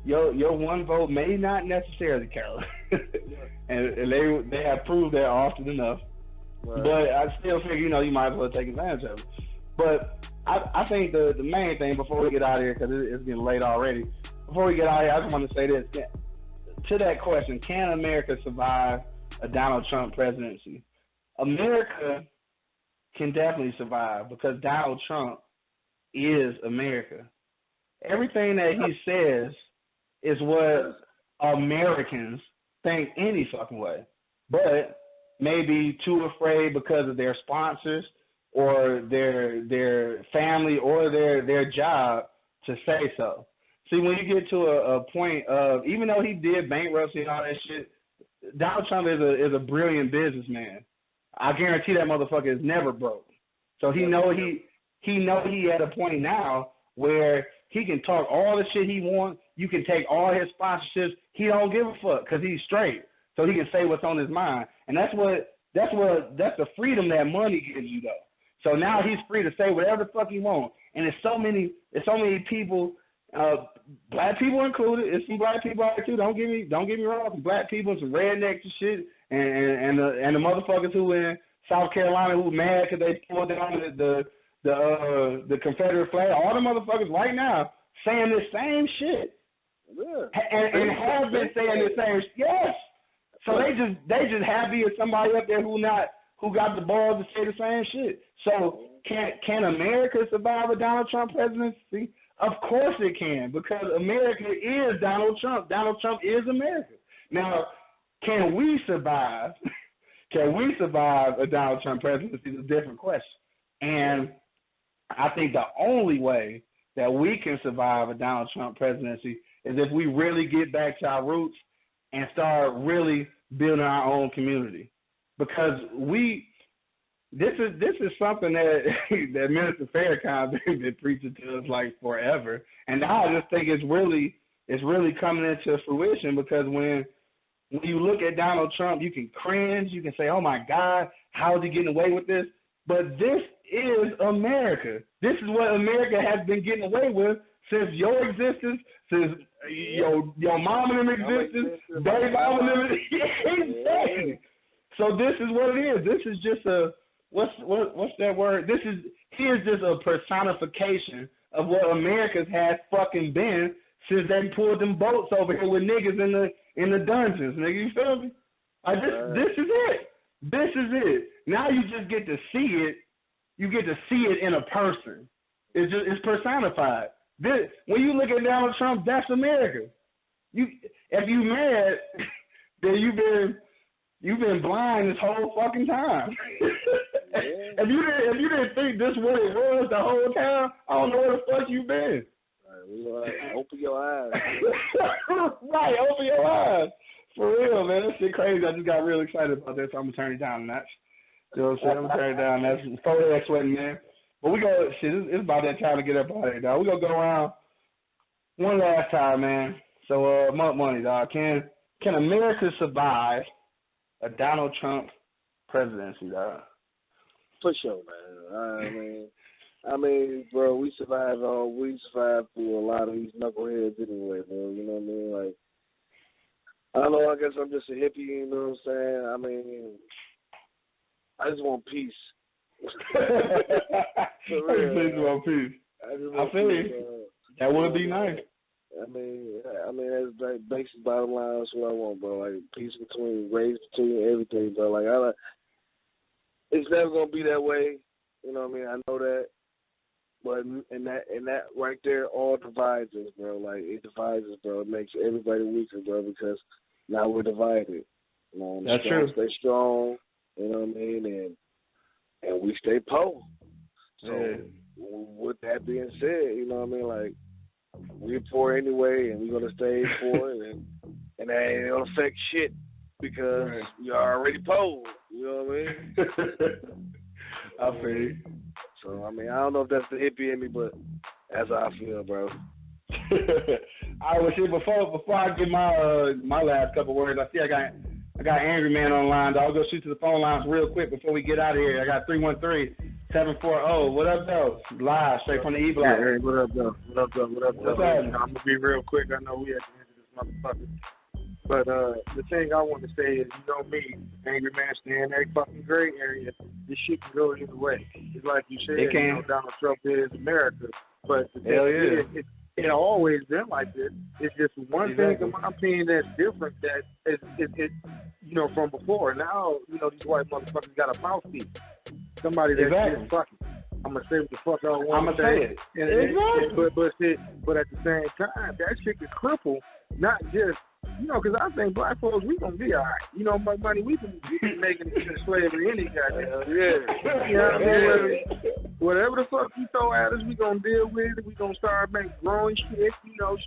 your one vote may not necessarily count. and they have proved that often enough. Right. But I still figure, you might as well take advantage of it. But I think the main thing before we get out of here, because it's getting late already, before we get out of here, I just want to say this. To that question, can America survive a Donald Trump presidency? America can definitely survive because Donald Trump is America. Everything that he says is what Americans think any fucking way. But maybe too afraid because of their sponsors or their family or their job to say so. See, when you get to a point of, even though he did bankruptcy and all that shit, Donald Trump is a brilliant businessman. I guarantee that motherfucker is never broke. So he at a point now where he can talk all the shit he wants. You can take all his sponsorships. He don't give a fuck because he's straight. So he can say what's on his mind. And that's the freedom that money gives you, though. So now he's free to say whatever the fuck he wants. And there's so many people, black people included. There's some black people out there too. Don't get me wrong. Some black people, some rednecks and shit, and the motherfuckers who in South Carolina who mad because they pulled down the Confederate flag. All the motherfuckers right now saying the same shit, and have been saying the same. Yes. So they just happy as somebody up there who got the balls to say the same shit. So can America survive a Donald Trump presidency? Of course it can, because America is Donald Trump. Donald Trump is America. Now, can we survive? Can we survive a Donald Trump presidency is a different question. And I think the only way that we can survive a Donald Trump presidency is if we really get back to our roots and start really building our own community. Because this is something that Minister Farrakhan been preaching to us like forever. And now I just think it's really it's really coming into fruition, because when you look at Donald Trump, you can cringe, you can say, oh my God, how is he getting away with this? But this is America. This is what America has been getting away with since your existence, since your mom and them existence, baby mama and them. Exactly. So this is what it is. This is just a what's that word? Here's just a personification of what America's has fucking been since they pulled them boats over here with niggas in the dungeons, nigga. You feel me? This is it. This is it. Now you just get to see it. You get to see it in a person. It's personified. When you look at Donald Trump, that's America. If you mad, then you've been blind this whole fucking time. If you didn't think this what it was the whole time, I don't know where the fuck you been. Open your eyes. Right, open your eyes. For real, man. That shit crazy. I just got real excited about that, so I'm gonna turn it down a notch. You know what I'm saying? I'm gonna turn it down. That's 4X sweating, man. But we go, shit, it's about that time to get up out of here, dog. We gonna go around one last time, man. So, money, dog. Can America survive a Donald Trump presidency, dog? For sure, man. I mean, bro, we survived through a lot of these knuckleheads anyway, bro. You know what I mean? Like, I don't know, I guess I'm just a hippie, you know what I'm saying? I mean, I just want peace. For real, I just want peace. I feel you. That would be nice. I mean, that's like basic bottom line. That's what I want, bro. Like peace race between everything, bro. Like it's never gonna be that way. You know what I mean? I know that, but and that right there all divides us, bro. Like it divides us, bro. It makes everybody weaker, bro, because now we're divided. You know, that's true. Stay strong. You know what I mean? And we stay poor. So with that being said, you know what I mean? Like we're poor anyway, and we're gonna stay poor, and that ain't gonna affect shit because you're already poor. You know what I mean? I feel you. So I mean, I don't know if that's the hippie in me, but that's how I feel, bro. All right, well, shit. Before I get my last couple words, I see I got Angry Man online. I'll go shoot to the phone lines real quick before we get out of here. I got 313-740. What up, though? Live, straight from the E-Block. Hey, what up, though? What's up? I'm going to be real quick. I know we at the end of this motherfucker. But the thing I want to say is, you know me, Angry Man, stay in that fucking gray area. This shit can go either way. It's like you said, Donald Trump is America. But the thing is, it's always been like this. It's just one thing, in my opinion, that's different that is from before. Now, these white motherfuckers got a mouthpiece. Somebody that's just fucking. I'm going to say what the fuck I want to say. But at the same time, that shit can cripple, not just, because I think black folks, we going to be all right. Money, we can making it into slavery any goddamn. You know what I mean? Whatever the fuck you throw at us, we going to deal with it. We going to start making growing shit,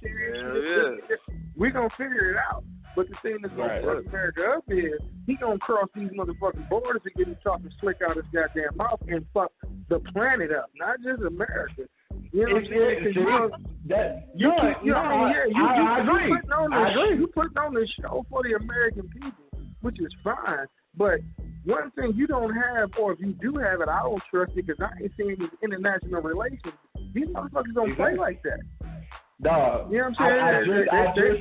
shit. We going to figure it out. But the thing that's going to fuck America up is he going to cross these motherfucking borders and get him talking slick out his goddamn mouth and fuck the planet up, not just America. You know what I'm saying? You putting on this show for the American people, which is fine. But one thing you don't have, or if you do have it, I don't trust it because I ain't seen these international relations. These motherfuckers don't play like that. Dog, you know what I'm saying? I just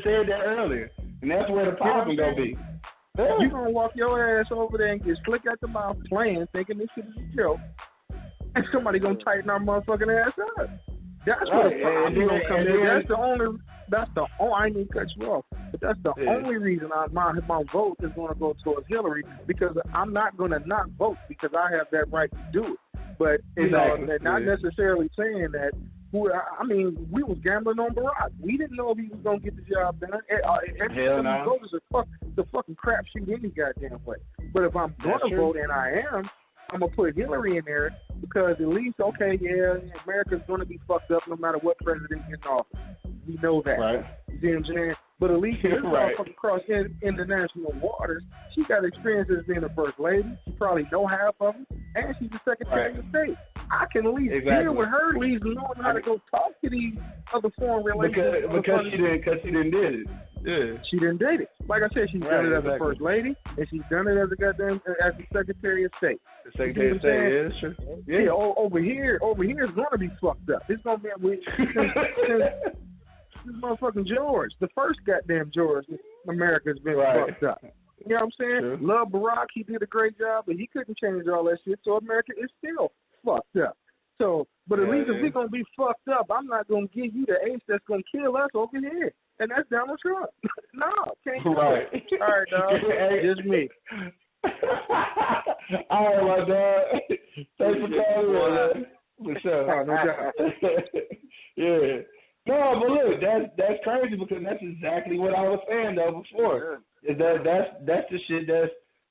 said that earlier, and that's where the problem gonna be. You gonna walk your ass over there and get slick at the mouth playing, thinking this shit is a joke, and somebody gonna tighten our motherfucking ass up. That's where the problem gonna come in. That's the only. I didn't cut you off, but that's the only reason my vote is gonna go towards Hillary, because I'm not gonna not vote because I have that right to do it. But not necessarily saying that. We was gambling on Barack. We didn't know if he was gonna get the job done. Every time you vote is the fucking crapshoot any goddamn way. But if I'm gonna vote, and I am, I'm gonna put Hillary in there because at least, America's gonna be fucked up no matter what president gets in office. We know that. Right. You see what I'm saying? But at least this motherfucker cross international waters. She got experience as being a first lady. She probably know half of them, and she's the Secretary of State. I can at least deal with her, at least knowing how to go talk to these other foreign relations. Because she didn't did it. Yeah. She didn't date it. Like I said, she's done it as a first lady, and she's done it as a Secretary of State. The Secretary of State, yeah, that's true. Yeah, over here is gonna be fucked up. It's gonna be this motherfucking George, the first goddamn George, America's been fucked up. You know what I'm saying? True. Love Barack, he did a great job, but he couldn't change all that shit, so America is still fucked up. So, but at least if we're going to be fucked up, I'm not going to give you the ace that's going to kill us over here. And that's Donald Trump. No, can't do it. All right, dog. Just me. All right, my dog. Thanks for calling, man. For sure. No doubt. Yeah. No, but look, that's crazy because that's exactly what I was saying though before. Is that's the shit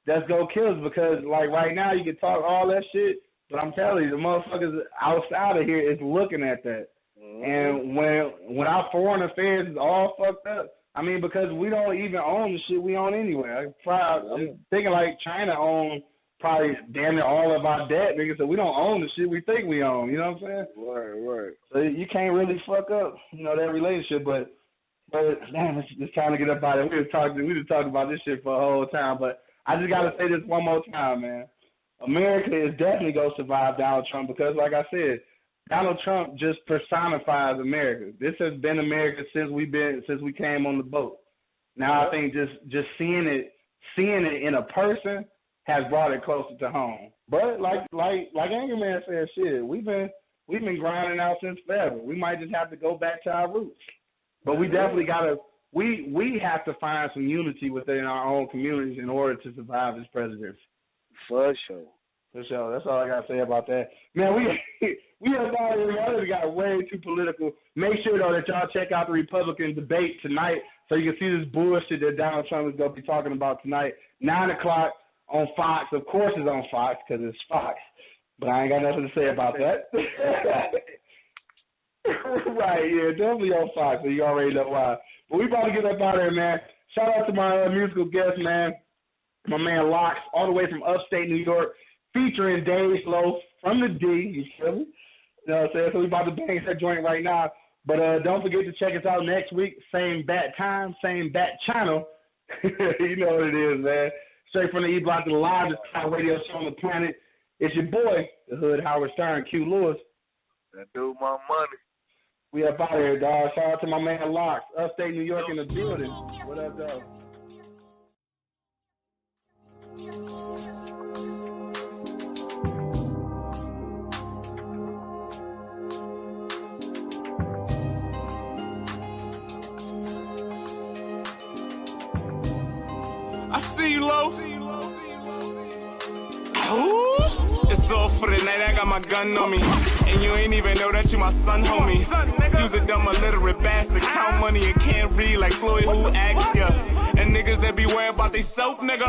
that's gonna kill us because like right now you can talk all that shit, but I'm telling you the motherfuckers outside of here is looking at that. And when our foreign affairs is all fucked up, I mean because we don't even own the shit we own anyway. I'm thinking like China owns probably damn near all of our debt, nigga, so we don't own the shit we think we own, you know what I'm saying? Right. So you can't really fuck up, that relationship, but damn, it's time to get up out of it. We just talked about this shit for a whole time, but I just gotta say this one more time, man. America is definitely gonna survive Donald Trump because like I said, Donald Trump just personifies America. This has been America since we came on the boat. Now I think just seeing it in a person has brought it closer to home. But like Angry Man said, shit, we've been grinding out since forever. We might just have to go back to our roots. But we definitely we have to find some unity within our own communities in order to survive this presidency. For sure. That's all I gotta say about that. Man, we have already got way too political. Make sure though that y'all check out the Republican debate tonight so you can see this bullshit that Donald Trump is gonna be talking about tonight. 9:00 on Fox. Of course it's on Fox because it's Fox. But I ain't got nothing to say about that. Right, yeah, definitely on Fox, so you already know why. But we about to get up out of here, man. Shout out to my musical guest, man. My man Locks, all the way from upstate New York, featuring Dave Loaf from the D, you feel me? You know what I'm saying? So we about to bang that joint right now. But don't forget to check us out next week. Same bat time, same bat channel. You know what it is, man. Straight from the E Block, the largest talk radio show on the planet. It's your boy, the Hood Howard Stern, Q Lewis. That dude, my money. We up out here, dog. Shout out to my man Locks, upstate New York in the building. What up, dog? I see you, Lo. It's all for the night, I got my gun on me. And you ain't even know that you my son, homie. You's a dumb illiterate bastard, count money and can't read like Floyd who asked ya. And niggas that be worried about they self, nigga.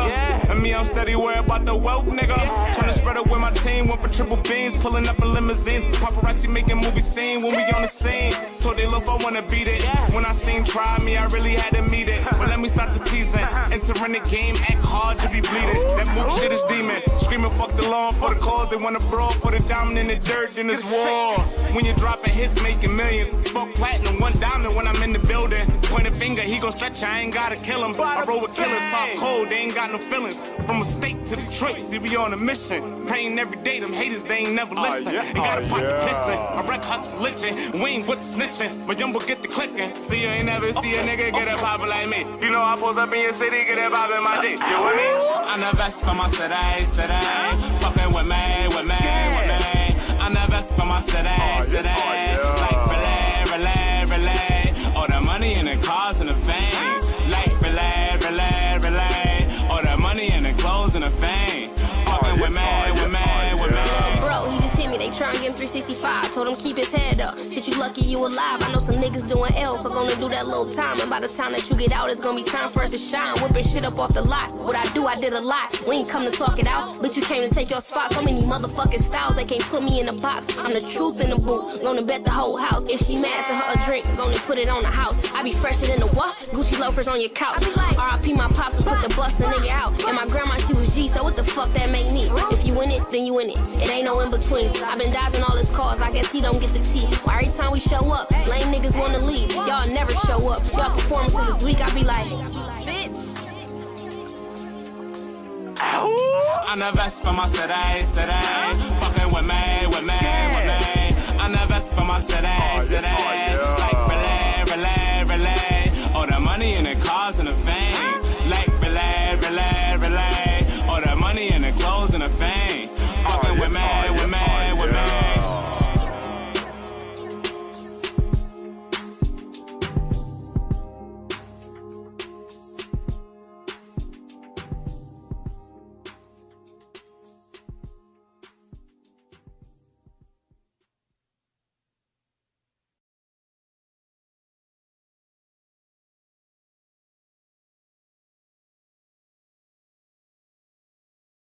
And me, I'm steady worried about the wealth, nigga. Tryna spread it with my team, went for triple beans, pulling up in limousines. Paparazzi making movie scene when we on the scene. Told they look, I wanna beat it. When I seen try me, I really had to meet it. But let me start the teasing. Entering the game, act hard, you be bleeding. That mook shit is demon. Screaming fuck the law for the cause. They wanna brawl for the diamond in the dirt, then it's war. When you're dropping hits, making millions. Fuck platinum, one diamond when I'm in the building. Point a finger, he gon' stretch, I ain't gotta kill him. I roll with killers, soft cold, they ain't got no feelings. From a state to Detroit, see we on a mission. Praying every day, them haters, they ain't never listen. Ain't got a pocket pissing, a wreck hustle lynching. We ain't with the snitching, but Jumbo get the clicking. See you ain't never see a nigga get a poppin' like me. You know I post up in your city, get a pop in my dick. You with me? I never for my city, fucking with me. I never for my city, like relay. All the money and the cars and the fame. Like relay. All the money and the clothes and the fame. Fucking with me. Little bro, he just hit me. They try and give him 360 365. Told him keep his head up. Shit, you lucky you alive. I know some niggas doing L, so gonna do that little time. And by the time that you get out, it's gonna be time for us to shine. Whipping shit up off the lot. What I do, I did a lot. We ain't come to talk it out, but you came to take your spot. So many motherfucking styles, they can't put me in a box. I'm the truth in the booth. Gonna bet the whole house. If she mad, send her a drink. Gonna put it on the house. I be fresher than the what? Gucci loafers on your couch. R.I.P. my pops will put the bust a nigga out. And my grandma, she was G, so what the fuck that make me? If you in it, then you in it. It ain't no in betweens. I been dodging all his calls. I guess he don't get the tea. Why every time we show up, lame niggas wanna leave. Y'all never show up. Y'all performances is weak. I be like, bitch. I'm the best for my city. Fucking with me. I'm the best for my city. Like